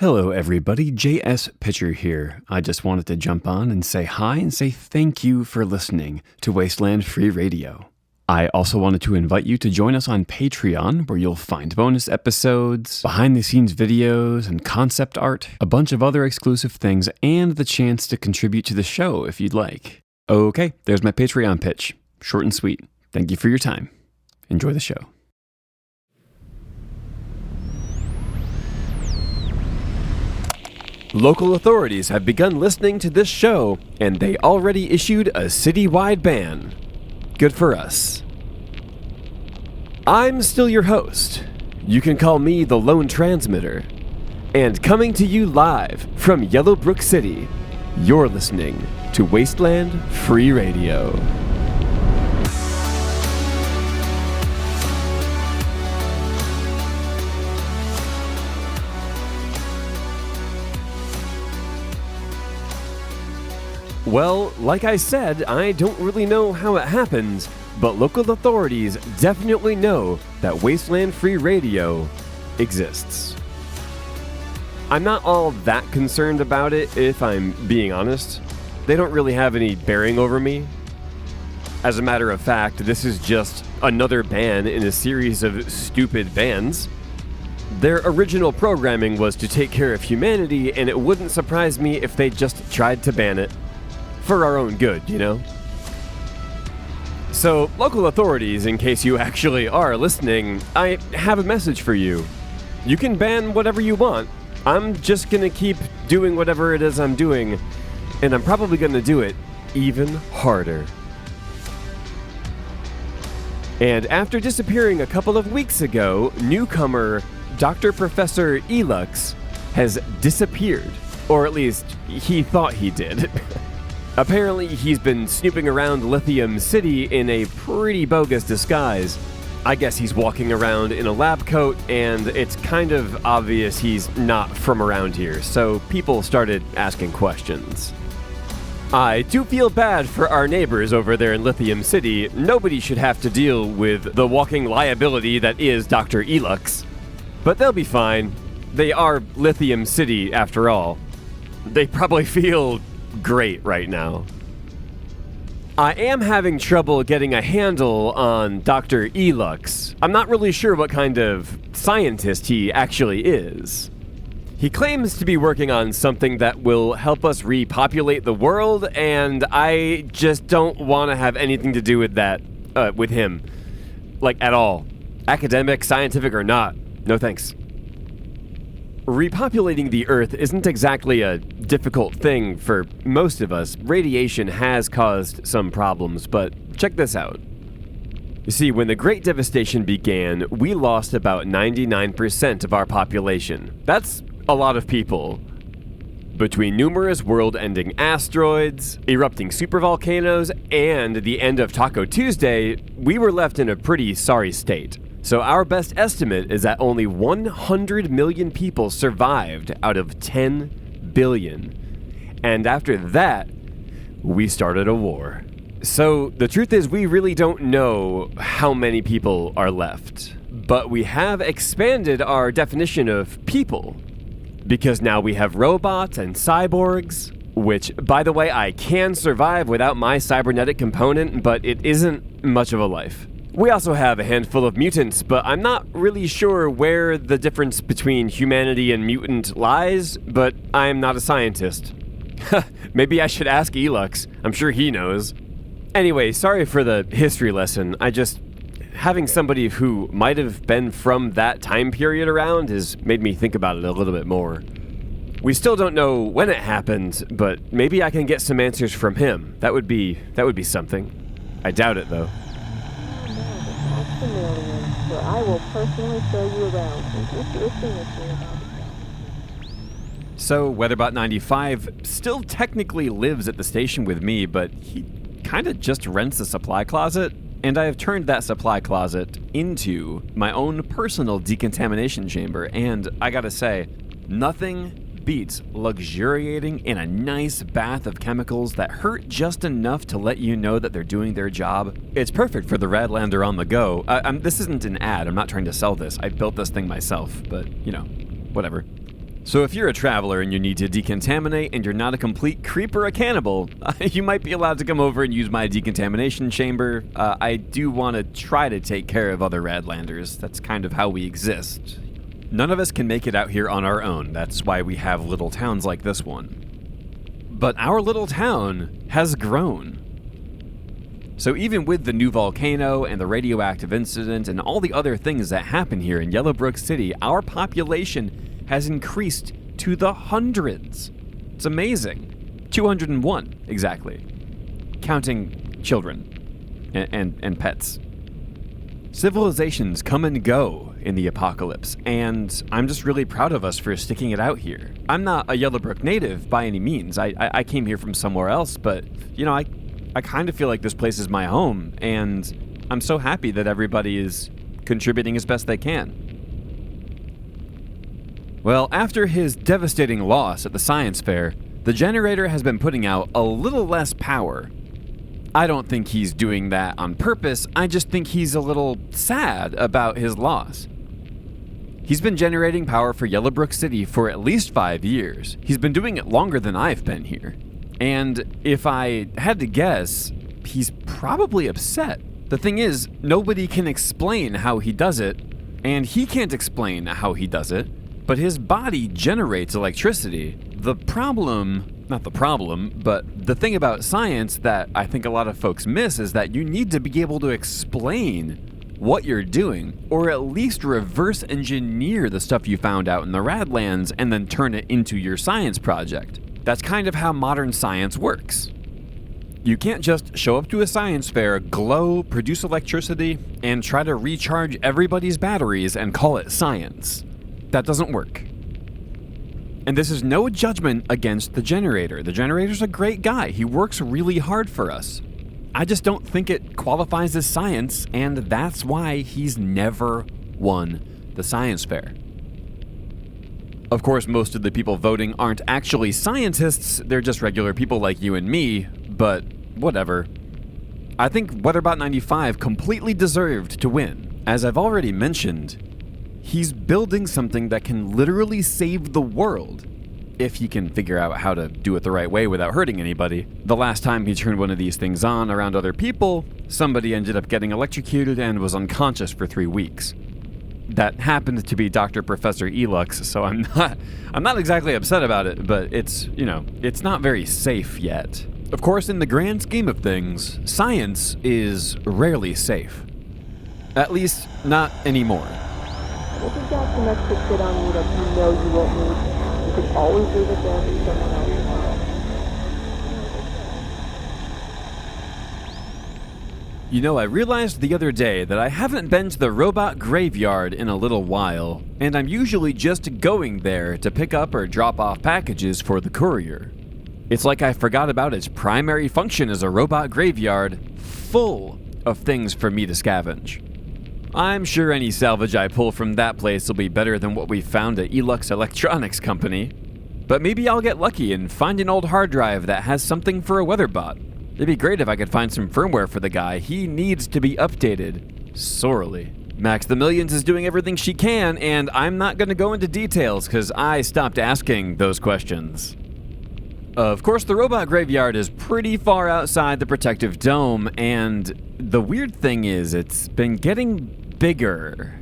Hello everybody, JS Pitcher here. I just wanted to jump on and say hi and say thank you for listening to Wasteland Free Radio. I also wanted to invite you to join us on Patreon, where you'll find bonus episodes, behind-the-scenes videos, and concept art, a bunch of other exclusive things, and the chance to contribute to the show if you'd like. Okay, there's my Patreon pitch. Short and sweet. Thank you for your time. Enjoy the show. Local authorities have begun listening to this show, and they already issued a citywide ban. Good for us. I'm still your host. You can call me the Lone Transmitter. And coming to you live from Yellowbrook City, you're listening to Wasteland Free Radio. Well, like I said, I don't really know how it happens, but local authorities definitely know that Wasteland Free Radio exists. I'm not all that concerned about it, if I'm being honest. They don't really have any bearing over me. As a matter of fact, this is just another ban in a series of stupid bans. Their original programming was to take care of humanity, and it wouldn't surprise me if they just tried to ban it. For our own good, you know? So, local authorities, in case you actually are listening, I have a message for you. You can ban whatever you want. I'm just gonna keep doing whatever it is I'm doing, and I'm probably gonna do it even harder. And after disappearing a couple of weeks ago, newcomer Doctor Professor Elux has disappeared. Or at least, he thought he did. Apparently, he's been snooping around Lithium City in a pretty bogus disguise. I guess he's walking around in a lab coat, and it's kind of obvious he's not from around here, so people started asking questions. I do feel bad for our neighbors over there in Lithium City. Nobody should have to deal with the walking liability that is Dr. Elux. But they'll be fine. They are Lithium City, after all. They probably feel great right now. I am having trouble getting a handle on Dr. Elux. I'm not really sure what kind of scientist he actually is. He claims to be working on something that will help us repopulate the world, and I just don't want to have anything to do with that, with him. Like, at all. Academic, scientific, or not. No thanks. Repopulating the Earth isn't exactly a difficult thing for most of us. Radiation has caused some problems, but check this out. You see, when the Great Devastation began, we lost about 99% of our population. That's a lot of people. Between numerous world-ending asteroids, erupting supervolcanoes, and the end of Taco Tuesday, we were left in a pretty sorry state. So our best estimate is that only 100 million people survived out of 10 billion. And after that, we started a war. So the truth is, we really don't know how many people are left. But we have expanded our definition of people. Because now we have robots and cyborgs, which, by the way, I can survive without my cybernetic component, but it isn't much of a life. We also have a handful of mutants, but I'm not really sure where the difference between humanity and mutant lies, but I'm not a scientist. Maybe I should ask Elux. I'm sure he knows. Anyway, sorry for the history lesson. Having somebody who might have been from that time period around has made me think about it a little bit more. We still don't know when it happened, but maybe I can get some answers from him. That would be something. I doubt it, though. So I will personally show you around and get your signature about it. So, Weatherbot 95 still technically lives at the station with me, but he kind of just rents a supply closet, and I have turned that supply closet into my own personal decontamination chamber, and I gotta say, nothing beats luxuriating in a nice bath of chemicals that hurt just enough to let you know that they're doing their job. It's perfect for the Radlander on the go. This isn't an ad. I'm not trying to sell this. I built this thing myself, but, you know, whatever. So if you're a traveler and you need to decontaminate and you're not a complete creep or a cannibal, you might be allowed to come over and use my decontamination chamber. I do want to try to take care of other Radlanders. That's kind of how we exist. None of us can make it out here on our own. That's why we have little towns like this one. But our little town has grown. So even with the new volcano and the radioactive incident and all the other things that happen here in Yellowbrook City, our population has increased to the hundreds. It's amazing. 201, exactly. Counting children and pets. Civilizations come and go in the apocalypse, and I'm just really proud of us for sticking it out here. I'm not a Yellowbrook native by any means. I came here from somewhere else, but, you know, I kind of feel like this place is my home, and I'm so happy that everybody is contributing as best they can. Well, after his devastating loss at the science fair, the generator has been putting out a little less power. I don't think he's doing that on purpose, I just think he's a little sad about his loss. He's been generating power for Yellowbrook City for at least 5 years. He's been doing it longer than I've been here. And if I had to guess, he's probably upset. The thing is, nobody can explain how he does it, and he can't explain how he does it. But his body generates electricity. The thing about science that I think a lot of folks miss is that you need to be able to explain what you're doing, or at least reverse engineer the stuff you found out in the Radlands and then turn it into your science project. That's kind of how modern science works. You can't just show up to a science fair, glow, produce electricity, and try to recharge everybody's batteries and call it science. That doesn't work. And this is no judgment against the generator. The generator's a great guy. He works really hard for us. I just don't think it qualifies as science, and that's why he's never won the science fair. Of course, most of the people voting aren't actually scientists. They're just regular people like you and me, but whatever. I think Weatherbot 95 completely deserved to win. As I've already mentioned, he's building something that can literally save the world, if he can figure out how to do it the right way without hurting anybody. The last time he turned one of these things on around other people, somebody ended up getting electrocuted and was unconscious for 3 weeks. That happened to be Doctor Professor Elux, so I'm not exactly upset about it, but it's not very safe yet. Of course, in the grand scheme of things, science is rarely safe. At least, not anymore. If you've got some extra shit on you that you know you won't need, you can always leave it there for someone else tomorrow. You know, I realized the other day that I haven't been to the robot graveyard in a little while, and I'm usually just going there to pick up or drop off packages for the courier. It's like I forgot about its primary function as a robot graveyard, full of things for me to scavenge. I'm sure any salvage I pull from that place will be better than what we found at Elux Electronics Company. But maybe I'll get lucky and find an old hard drive that has something for a weatherbot. It'd be great if I could find some firmware for the guy. He needs to be updated. Sorely. Max the Millions is doing everything she can, and I'm not going to go into details because I stopped asking those questions. Of course, the robot graveyard is pretty far outside the protective dome, and the weird thing is it's been getting bigger.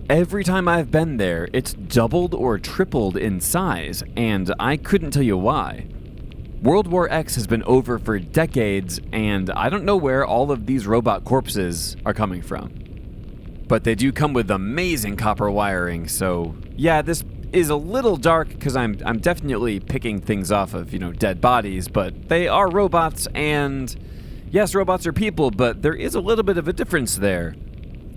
Every time I've been there, it's doubled or tripled in size, and I couldn't tell you why. World War X has been over for decades, and I don't know where all of these robot corpses are coming from. But they do come with amazing copper wiring, so yeah, this is a little dark because I'm definitely picking things off of, dead bodies, but they are robots, and yes, robots are people, but there is a little bit of a difference there.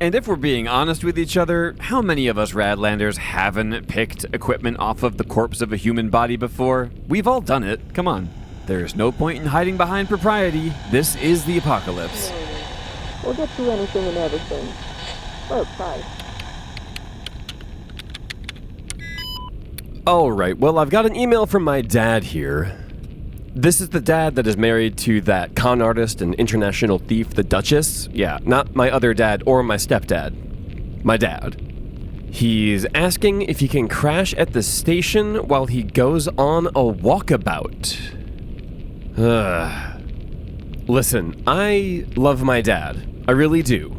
And if we're being honest with each other, how many of us Radlanders haven't picked equipment off of the corpse of a human body before? We've all done it. Come on. There's no point in hiding behind propriety. This is the apocalypse. We'll get you anything and everything. For a price. Alright, well, I've got an email from my dad here. This is the dad that is married to that con artist and international thief, the Duchess. Yeah, not my other dad or my stepdad. My dad. He's asking if he can crash at the station while he goes on a walkabout. Listen, I love my dad. I really do.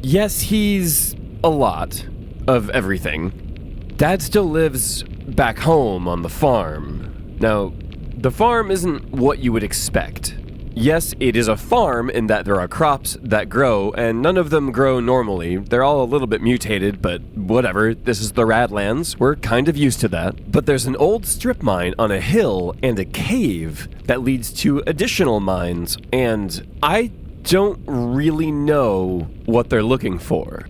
Yes, he's a lot of everything. Dad still lives back home on the farm. Now, the farm isn't what you would expect. Yes, it is a farm in that there are crops that grow, and none of them grow normally. They're all a little bit mutated, but whatever. This is the Radlands. We're kind of used to that. But there's an old strip mine on a hill and a cave that leads to additional mines, and I don't really know what they're looking for.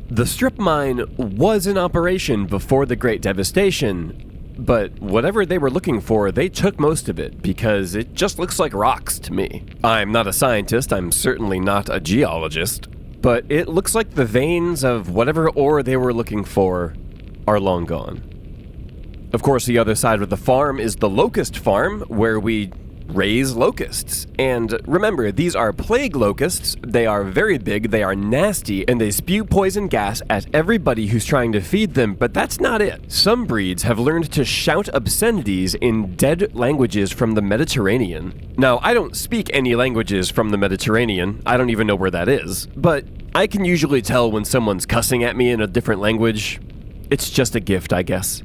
The strip mine was in operation before the Great Devastation, but whatever they were looking for, they took most of it, because it just looks like rocks to me. I'm not a scientist, I'm certainly not a geologist, but it looks like the veins of whatever ore they were looking for are long gone. Of course, the other side of the farm is the locust farm, where we raise locusts. And remember, these are plague locusts. They are very big, they are nasty, and they spew poison gas at everybody who's trying to feed them, but that's not it. Some breeds have learned to shout obscenities in dead languages from the Mediterranean. Now, I don't speak any languages from the Mediterranean. I don't even know where that is. But I can usually tell when someone's cussing at me in a different language. It's just a gift, I guess.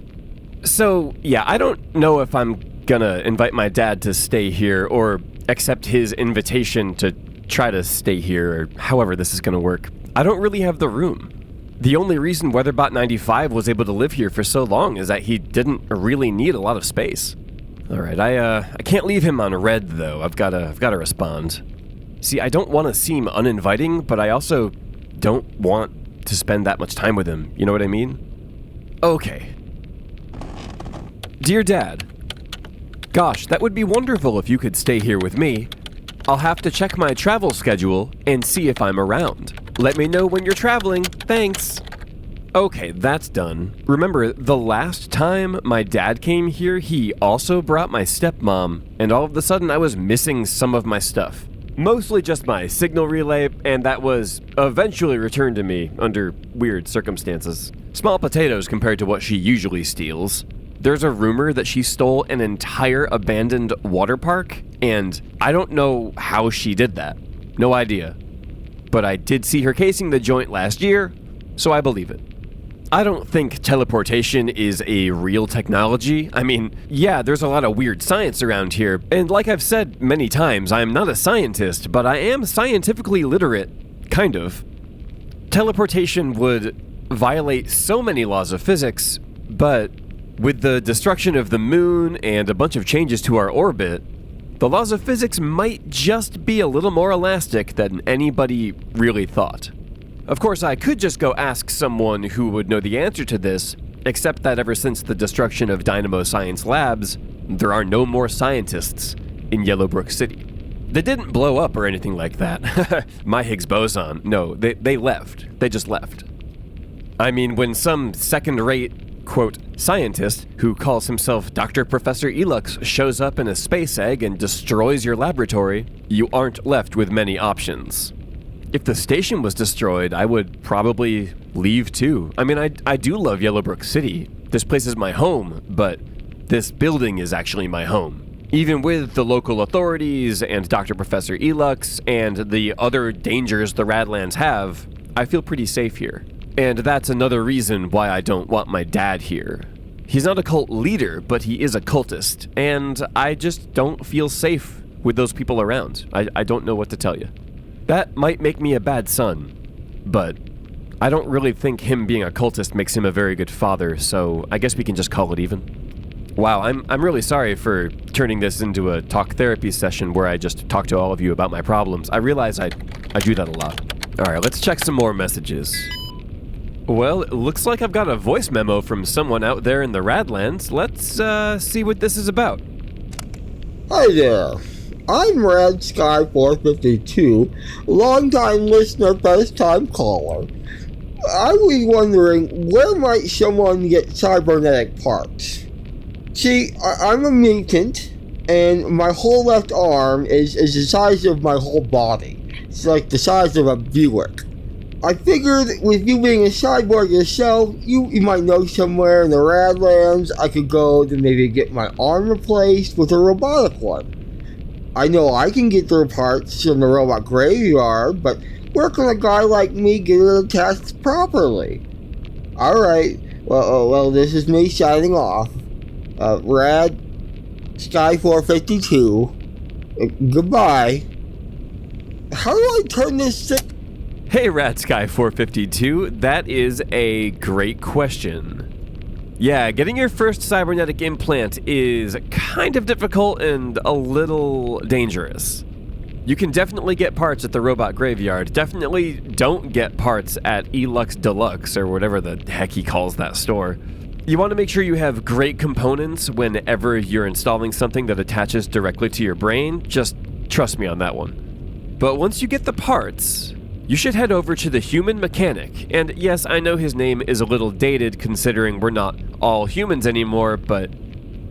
So, yeah, I don't know if I'm gonna invite my dad to stay here or accept his invitation to try to stay here, or however this is gonna work. I don't really have the room. The only reason Weatherbot 95 was able to live here for so long is that he didn't really need a lot of space. Alright, I can't leave him on red though. I've gotta respond. See, I don't want to seem uninviting, but I also don't want to spend that much time with him. You know what I mean? Okay. Dear Dad, gosh, that would be wonderful if you could stay here with me. I'll have to check my travel schedule and see if I'm around. Let me know when you're traveling. Thanks. Okay, that's done. Remember, the last time my dad came here, he also brought my stepmom, and all of a sudden I was missing some of my stuff. Mostly just my signal relay, and that was eventually returned to me under weird circumstances. Small potatoes compared to what she usually steals. There's a rumor that she stole an entire abandoned water park, and I don't know how she did that. No idea. But I did see her casing the joint last year, so I believe it. I don't think teleportation is a real technology. I mean, yeah, there's a lot of weird science around here, and like I've said many times, I'm not a scientist, but I am scientifically literate, kind of. Teleportation would violate so many laws of physics, but with the destruction of the moon and a bunch of changes to our orbit, the laws of physics might just be a little more elastic than anybody really thought. Of course, I could just go ask someone who would know the answer to this, except that ever since the destruction of Dynamo Science Labs, there are no more scientists in Yellowbrook City. They didn't blow up or anything like that. My Higgs Boson. No, they left. They just left. I mean, when some second-rate, quote, scientist who calls himself Doctor Professor Elux shows up in a space egg and destroys your laboratory, you aren't left with many options. If the station was destroyed, I would probably leave too. I mean, I do love Yellowbrook City. This place is my home, but this building is actually my home. Even with the local authorities and Doctor Professor Elux and the other dangers the Radlands have, I feel pretty safe here. And that's another reason why I don't want my dad here. He's not a cult leader, but he is a cultist, and I just don't feel safe with those people around. I don't know what to tell you. That might make me a bad son, but I don't really think him being a cultist makes him a very good father, so I guess we can just call it even. Wow, I'm really sorry for turning this into a talk therapy session where I just talk to all of you about my problems. I realize I do that a lot. Alright, let's check some more messages. Well, it looks like I've got a voice memo from someone out there in the Radlands. Let's see what this is about. Hi there. I'm Rad Sky 452, longtime listener, first time caller. I was wondering, where might someone get cybernetic parts? See, I'm a mutant, and my whole left arm is the size of my whole body. It's like the size of a Buick. I figured with you being a cyborg yourself, you might know somewhere in the Radlands I could go to maybe get my arm replaced with a robotic one. I know I can get their parts from the robot graveyard, but where can a guy like me get it attached properly? Alright, well, this is me signing off. Rad Sky 452. Goodbye. How do I turn this thing? Hey, Radsky 452, that is a great question. Yeah, getting your first cybernetic implant is kind of difficult and a little dangerous. You can definitely get parts at the robot graveyard. Definitely don't get parts at Elux Deluxe or whatever the heck he calls that store. You want to make sure you have great components whenever you're installing something that attaches directly to your brain. Just trust me on that one. But once you get the parts, you should head over to the Human Mechanic. And yes, I know his name is a little dated considering we're not all humans anymore, but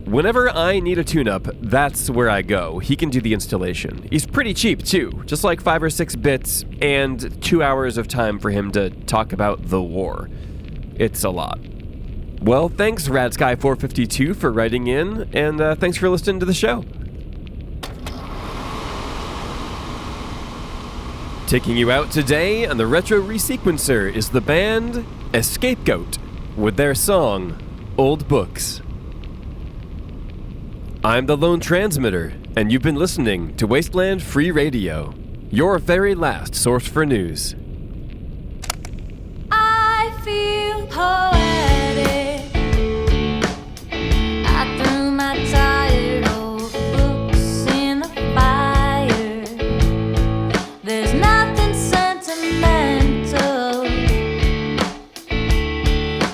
whenever I need a tune-up, that's where I go. He can do the installation. He's pretty cheap too, just like 5 or 6 bits and 2 hours of time for him to talk about the war. It's a lot. Well, thanks Radsky452 for writing in, and thanks for listening to the show. Taking you out today on the Retro Resequencer is the band Escapegoat with their song, Old Books. I'm the Lone Transmitter, and you've been listening to Wasteland Free Radio, your very last source for news. I feel poetic. I threw my tired old books in the fire. There's nothing sentimental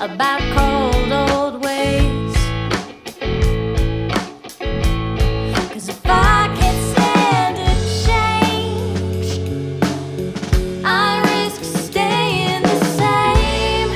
about cold old ways. 'Cause if I can't stand a change, I risk staying the same.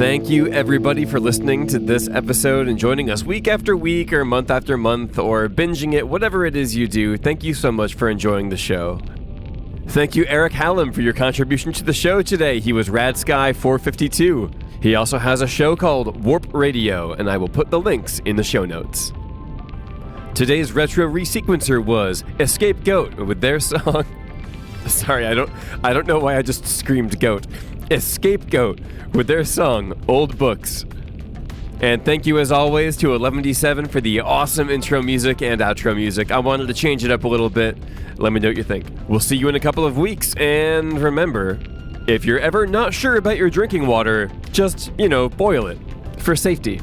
Thank you, everybody, for listening to this episode and joining us week after week or month after month or binging it, whatever it is you do. Thank you so much for enjoying the show. Thank you, Eric Hallam, for your contribution to the show today. He was RadSky452. He also has a show called Warp Radio, and I will put the links in the show notes. Today's retro resequencer was Escape Goat with their song. Sorry, I don't know why I just screamed goat. Escape Goat with their song Old Books. And thank you as always to 11D7 for the awesome intro music and outro music. I wanted to change it up a little bit. Let me know what you think. We'll see you in a couple of weeks, and remember, if you're ever not sure about your drinking water, just, boil it for safety.